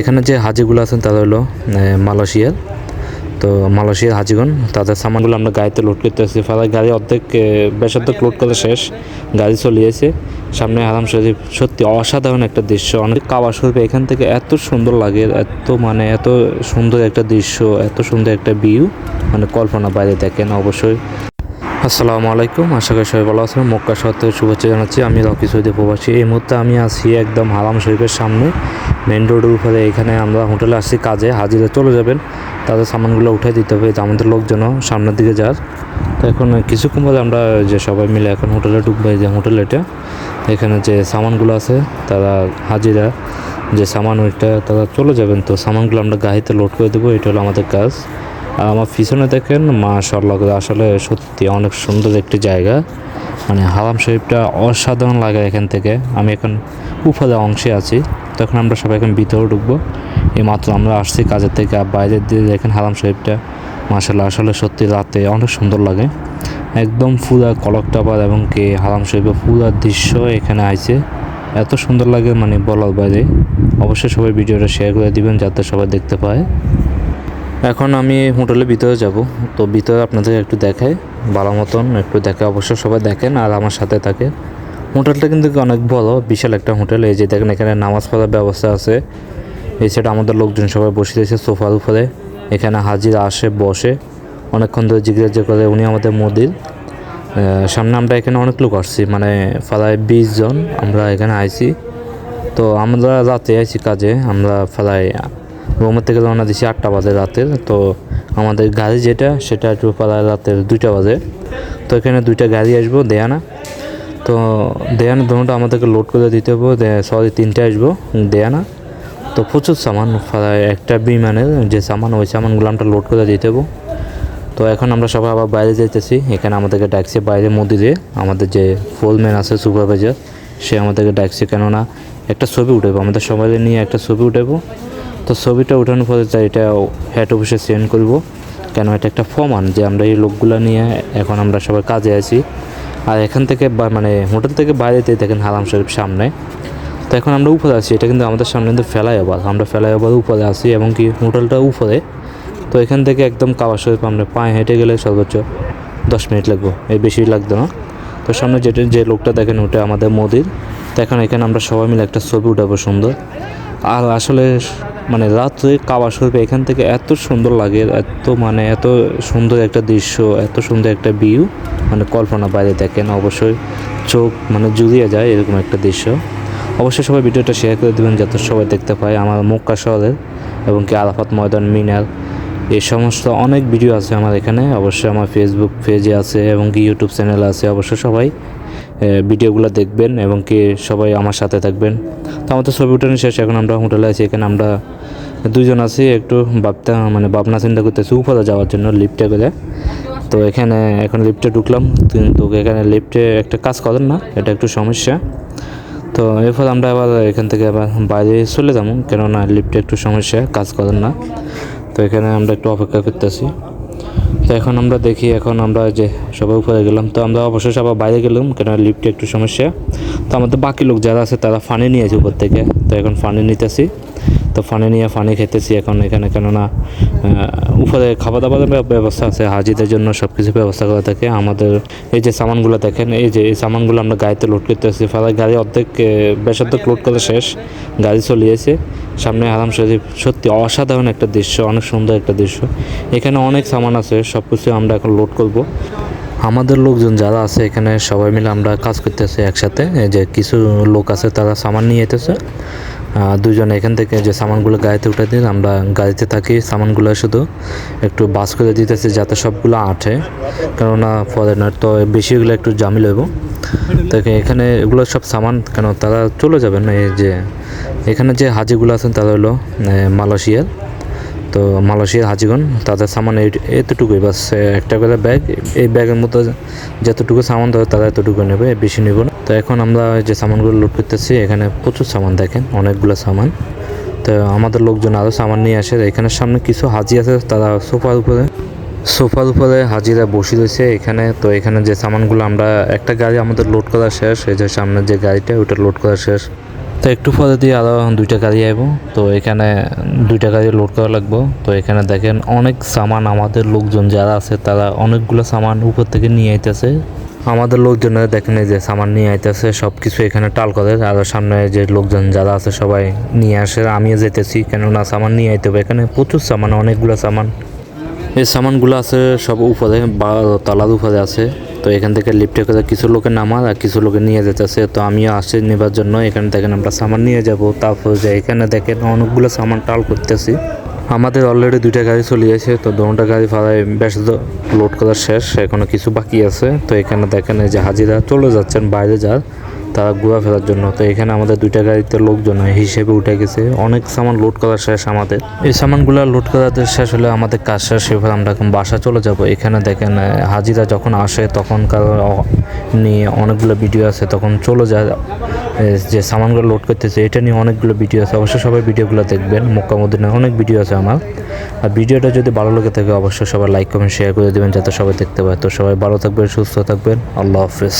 এখানে যে হাজিগুলো আছেন তারা হলো মালয়েশিয়ার। তো মালয়েশিয়ার হাজিগণ, তাদের সামানগুলো আমরা গাড়িতে লোড করতেছি। ফলে গাড়ি অর্ধেক বেশ অর্ধেক লোড করা শেষ, গাড়ি চলে এসে সামনে হারাম শরীফ। সত্যি অসাধারণ একটা দৃশ্য, অনেক কাবা শরীফ এখান থেকে এত সুন্দর লাগে, এত সুন্দর একটা দৃশ্য, এত সুন্দর একটা ভিউ, মানে কল্পনা বাইরে দেখেন অবশ্যই। আসসালামু আলাইকুম, আশা করি সবাই ভালো আছেন। মক্কা শহর থেকে শুভেচ্ছা জানাচ্ছি, আমি রকি সৌদি প্রবাসী। এই মুহূর্তে আমি আছি একদম হারাম শরীফের সামনে, মেন রোডের উপরে। এখানে আমরা হোটেলে আসছি কাজে, হাজিরা চলে যাবেন, তাদের সামানগুলো উঠে দিতে হবে, আমাদের লোকজন সামনের দিকে যার। তো এখন কিছুক্ষণ পরে আমরা যে সবাই মিলে এখন হোটেলে ঢুকবো। এই যে হোটেল, এটা এখানে যে সামানগুলো আছে, তারা হাজিরা যে সামান ওইটা তারা চলে যাবেন। তো সামানগুলো আমরা গাড়িতে লোড করে দেবো, এটা হলো আমাদের কাজ। আর আমার পিছনে দেখেন মাশাআল্লাহ, আসলে সত্যি অনেক সুন্দর একটি জায়গা, মানে হারাম শরীফটা অসাধারণ লাগে এখান থেকে। আমি এখন উপরে অংশে আছি, তখন আমরা সবাই এখন ভিতরে ঢুকবো। এই মাত্র আমরা আসছি কাজের থেকে, বাইরে দিয়ে দেখেন হারাম শরীফটা মাশাআল্লাহ, আসলে সত্যি রাতে অনেক সুন্দর লাগে, একদম পুরা কলকটাবার এবং কি হারাম শরীফের পুরা দৃশ্য এখানে আইছে, এত সুন্দর লাগে মানে বলার বাইরে। অবশ্যই সবাই ভিডিওটা শেয়ার করে দিবেন যাতে সবাই দেখতে পায়। এখন আমি হোটেলের ভিতরে যাব, তো ভিতরে আপনাদের একটু দেখাই, ভালো মতন একটু দেখে অবশ্যই সবাই দেখেন আর আমার সাথে থাকে। হোটেলটা কিন্তু অনেক বড়, বিশাল একটা হোটেল। এই যে দেখেন এখানে নামাজ পড়ার ব্যবস্থা আছে। এই সাইডে আমাদের লোকজন সবাই বসে রয়েছে সোফার উপরে। এখানে হাজিরা আসে, বসে, অনেকক্ষণ ধরে জিজ্ঞাসা করে উনি আমাদের মোদির সামনে। আমরা এখানে অনেক লোক আসছি, মানে প্রায় 20 জন আমরা এখানে আইছি। তো আমরা রাতে আইছি কাজে, আমরা প্রায় রুমের থেকে রওনা দিছি 8টা বাজে রাতের। তো আমাদের গাড়ি যেটা, সেটা একটু প্রায় রাতের 2টা বাজে। তো এখানে 2টা গাড়ি আসবো দেয়ানা। তো দেয়ানা দুটো আমাদেরকে লোড করে দিতে হবে, 3টে আসবো দেয়ানা। তো প্রচুর সামান, প্রায় একটা বিমানের যে সামান, ওই সামানগুলো আমরা লোড করে দিতে হবে। তো এখন আমরা সবাই আবার বাইরে যাইতেছি। এখানে আমাদেরকে ডাকছে বাইরে মন্দিরে, আমাদের যে ফোলম্যান আছে সুপারভাইজার, সে আমাদেরকে ডাকছে, কেননা একটা ছবি উঠাবো, আমাদের সবাই নিয়ে একটা ছবি উঠাবো। তো ছবিটা উঠানোর পরে এটা হেড অফিসে সেন্ড করব, কেন এটা একটা প্রমাণ যে আমরা এই লোকগুলো নিয়ে এখন আমরা সবাই কাজে আছি। আর এখান থেকে মানে হোটেল থেকে বাইরেতে দেখেন হারাম শরীফ সামনে। তো এখন আমরা উপরে আছি, এটা কিন্তু আমাদের সামনে কিন্তু ফ্লাইওভার, আমরা ফ্লাইওভার উপরে আছি এবং কি হোটেলটা উপরে। তো এখান থেকে একদম কাবা শরীফ আমরা পায়ে হেঁটে গেলে সর্বোচ্চ 10 মিনিট লাগবে, এর বেশি লাগতো না। তো সামনে যে লোকটা দেখেন ওটা আমাদের মোদির। তো এখন এখানে আমরা সবাই মিলে একটা ছবি উঠাবো সুন্দর। আর আসলে মানে রাত্রে কাবা শরীফ এখান থেকে এত সুন্দর লাগে, এত সুন্দর একটা দৃশ্য, এত সুন্দর একটা ভিউ, মানে কল্পনা বাইরে দেখেন অবশ্যই চোখ মানে জুড়িয়ে যায় এরকম একটা দৃশ্য। অবশ্যই সবাই ভিডিওটা শেয়ার করে দেবেন যাতে সবাই দেখতে পায়। আমার মক্কা শহরের এবং কি আরাফাত ময়দান, মিনার, এই সমস্ত অনেক ভিডিও আছে আমার এখানে। অবশ্যই আমার ফেসবুক পেজে আছে এবং কি ইউটিউব চ্যানেল আছে। অবশ্যই সবাই ভিডিওগুলো দেখবেন এবং কি সবাই আমার সাথে থাকবেন। তো আমাদের ছবি উঠানো শেষ, এখন আমরা হোটেলে আছি। এখানে আমরা 2জন আছি, একটু ভাবনা চিন্তা করতেছি উপরে যাওয়ার জন্য লিফটে করে। তো এখানে এখন লিফটে ঢুকলাম, কিন্তু এখানে লিফটে একটা কাজ করেন না, এটা একটু সমস্যা। তো এরপর আমরা আবার এখান থেকে আবার বাইরে চলে যাবো, কেননা লিফটে একটু সমস্যা, কাজ করেন না। তো এখানে আমরা একটু অপেক্ষা করতেছি। তো এখন আমরা দেখি, এখন আমরা যে সবাই উপরে গেলাম, তো আমরা অবশ্যই সবাই বাইরে গেলাম, কেন লিফটে একটু সমস্যা। তো আমাদের বাকি লোক যারা আছে তারা ফানি নিয়েছে উপর থেকে, তো এখন ফানি নিতেছি। তো ফানি নিয়ে ফানি খেতেছি এখন এখানে, কেননা উপরে খাবার দাবারের ব্যবস্থা আছে, হাজিদের জন্য সব কিছু ব্যবস্থা করা থাকে। আমাদের এই যে সামানগুলো দেখেন, এই সামানগুলো আমরা গাড়িতে লোড করতেছি। প্রায় গাড়ি অর্ধেক বেশ অর্ধেক লোড করা শেষ, গাড়ি চলে এসে সামনে হারাম শরীফ। সত্যি অসাধারণ একটা দৃশ্য, অনেক সুন্দর একটা দৃশ্য। এখানে অনেক সামান আছে, সব কিছু আমরা এখন লোড করব। আমাদের লোকজন যারা আছে এখানে সবাই মিলে আমরা কাজ করতেছি একসাথে। যে কিছু লোক আছে তারা সামান নিয়ে যেতেছে, 2জন এখান থেকে যে সামানগুলো গাড়িতে উঠে দিন, আমরা গাড়িতে থাকি, সামানগুলো শুধু একটু বাস করে দিতেছি যাতে সবগুলো আঠে, কেননা ফরেনার তো বেশিগুলো একটু জামিল হইব। তো এখানে এগুলো সব সামান কেন তারা চলে যাবেন। এই যে এখানে যে হাজিগুলো আছেন তারা হলো মালয়েশিয়ার। তো মালয়েশিয়ার হাজিগণ, তাদের সামান এতটুকুই, বাস একটা করে ব্যাগ, এই ব্যাগের মধ্যে যতটুকু সামান ধরে তারা এতটুকু নেবে, বেশি নেব না। তো এখন আমরা যে সামানগুলো লোড করতেছি, এখানে প্রচুর সামান দেখেন, অনেকগুলো সামান। তো আমাদের লোকজন আরও সামান নিয়ে আসে। এখানে সামনে কিছু হাজি আছে, তারা সোফার উপরে হাজিরা বসে রয়েছে এখানে। তো এখানে যে সামানগুলো আমরা একটা গাড়ি আমাদের লোড করা শেষ, এই যে সামনে যে গাড়িটা ওটা লোড করা শেষ। তো একটু পরে দিয়ে আরও 2টা গাড়ি আইব। তো এখানে 2টা গাড়ি লোড করা লাগবো। তো এখানে দেখেন অনেক সামান, আমাদের লোকজন যারা আছে তারা অনেকগুলো সামান উপর থেকে নিয়ে আইতেছে। আমাদের লোকজনেরা দেখেন এই যে সামান নিয়ে আইতেছে, সব কিছু এখানে টাল করে। আর সামনে যে লোকজন যারা আছে সবাই নিয়ে আসে, আমিও যেতেছি, কেননা সামান নিয়ে আইতে হবে। এখানে প্রচুর সামান, অনেকগুলো সামান। এই সামানগুলো আছে সব উপরে, তলার উপরে আছে। তো এখান থেকে লিফটে করে কিছু লোকের নামার আর কিছু লোকে নিয়ে যেতেছে। তো আমিও আসছি নেবার জন্য। এখানে দেখেন আমরা সামান নিয়ে যাব। তারপর যে এখানে দেখেন অনেকগুলো সামান টাল করতেছি। আমাদের অলরেডি 2টা গাড়ি চলে গেছে। তো 2টা গাড়ি প্রায় বেশ লোড করা শেষ, এখনো কিছু বাকি আছে। তো এখানে দেখেন এই যে হাজিরা চলে যাচ্ছেন বাইরে যার, তারা ঘোরা ফেরার জন্য। তো এখানে আমাদের 2টা গাড়িতে লোকজন হিসেবে উঠে গেছে। অনেক সামান লোড করা শেষ আমাদের। এই সামানগুলো লোড করাতে শেষ হলে আমাদের কাজ শেষ, এবার আমরা এখন বাসা চলে যাব। এখানে দেখেন হাজিরা যখন আসে তখনকার নিয়ে অনেকগুলো ভিডিও আছে, তখন চলে যায় যে সামানগুলো লোড করতেছে এটা নিয়ে অনেকগুলো ভিডিও আছে। অবশ্যই সবাই ভিডিওগুলো দেখবেন, মক্কা মদিনার অনেক ভিডিও আছে আমার। আর ভিডিওটা যদি ভালো লেগে থাকে অবশ্যই সবাই লাইক কমেন্ট শেয়ার করে দেবেন যাতে সবাই দেখতে পায়। তো সবাই ভালো থাকবেন, সুস্থ থাকবেন, আল্লাহ হাফেজ।